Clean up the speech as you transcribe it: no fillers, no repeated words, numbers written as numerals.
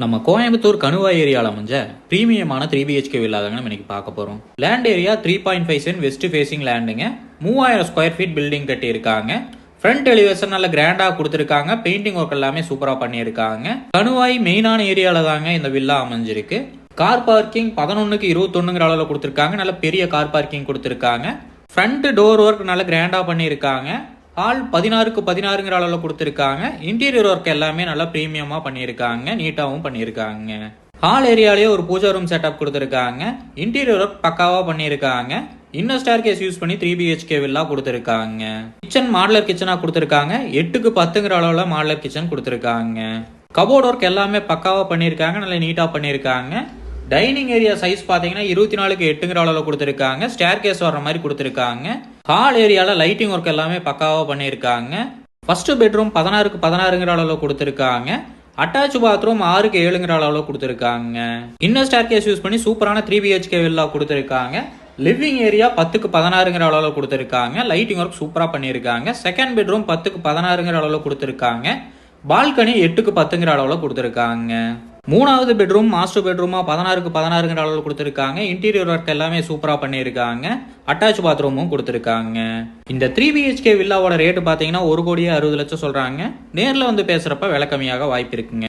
நம்ம கோயம்புத்தூர் கணுவாய் ஏரியாவில் அமைஞ்ச பிரீமியமான 3 BHK வில்லா தாங்க நம்ம இன்னைக்கு பார்க்க போகிறோம். Land area 3.5 cent west facing லேண்டுங்க. 3000 ஸ்கொயர் ஃபீட் பில்டிங் கட்டியிருக்காங்க. ஃப்ரண்ட் எலிவேஷன் நல்ல கிராண்டாக கொடுத்துருக்காங்க. பெயிண்டிங் ஒர்க் எல்லாமே சூப்பராக பண்ணியிருக்காங்க. கணுவாய் மெயினான ஏரியாவில் தாங்க இந்த வில்லா அமைஞ்சிருக்கு. கார் பார்க்கிங் 11க்கு 21ங்கிற அளவில் கொடுத்துருக்காங்க. நல்ல பெரிய கார் பார்க்கிங் கொடுத்துருக்காங்க. ஃப்ரண்ட் டோர் ஒர்க் நல்ல கிராண்டாக பண்ணியிருக்காங்க. ஹால் 16க்கு 16ங்கிற அளவில் கொடுத்துருக்காங்க. இன்டீரியர் ஒர்க் எல்லாமே நல்லா ப்ரீமியமாக பண்ணியிருக்காங்க. நீட்டாகவும் பண்ணியிருக்காங்க. ஹால் ஏரியாலேயே ஒரு பூஜா ரூம் செட்டப் கொடுத்துருக்காங்க. இன்டீரியர் ஒர்க் பக்காவாக பண்ணியிருக்காங்க. இன்னர் ஸ்டேர் கேஸ் யூஸ் பண்ணி 3 BHK வில்லா கொடுத்துருக்காங்க. கிச்சன் மாடலர் கிச்சனாக கொடுத்துருக்காங்க. 8க்கு 10ங்கிற அளவில் மாடலர் கிச்சன் கொடுத்துருக்காங்க. கபோர்ட் ஒர்க் எல்லாமே பக்காவாக பண்ணியிருக்காங்க. நல்லா நீட்டாக பண்ணியிருக்காங்க. டைனிங் ஏரியா சைஸ் பார்த்தீங்கன்னா 24க்கு 8ங்கிற அளவில் கொடுத்துருக்காங்க. ஸ்டேர் கேஸ் வர்ற மாதிரி கொடுத்துருக்காங்க. ஹால் ஏரியாவில் லைட்டிங் ஒர்க் எல்லாமே பக்காவாக பண்ணியிருக்காங்க. ஃபர்ஸ்ட் பெட்ரூம் 16க்கு 16ங்கிற அளவில் கொடுத்துருக்காங்க. அட்டாச் பாத்ரூம் 6க்கு 7ங்கிற அளவில் கொடுத்துருக்காங்க. இன்னர் ஸ்டேர் கேஸ் யூஸ் பண்ணி சூப்பரான 3 BHK வில்லா கொடுத்துருக்காங்க. லிவிங் ஏரியா 10க்கு 16ங்கிற அளவில் கொடுத்துருக்காங்க. லைட்டிங் ஒர்க் சூப்பராக பண்ணியிருக்காங்க. செகண்ட் பெட்ரூம் 10க்கு 16ங்கிற அளவில் கொடுத்துருக்காங்க. பால்கனி 8க்கு 10ங்கிற அளவில் கொடுத்துருக்காங்க. மூணாவது பெட்ரூம் மாஸ்டர் பெட்ரூமா 16க்கு 16ங்கிற அளவில் கொடுத்துருக்காங்க. இன்டீரியர் ஒர்க் எல்லாமே சூப்பராக பண்ணியிருக்காங்க. அட்டாச் பாத்ரூமும் கொடுத்துருக்காங்க. இந்த 3 BHK வில்லாவோட ரேட்டு பார்த்தீங்கன்னா 1,60,00,000 சொல்றாங்க. நேரில் வந்து பேசுறப்ப விலை கம்மியாக வாய்ப்பு இருக்குங்க.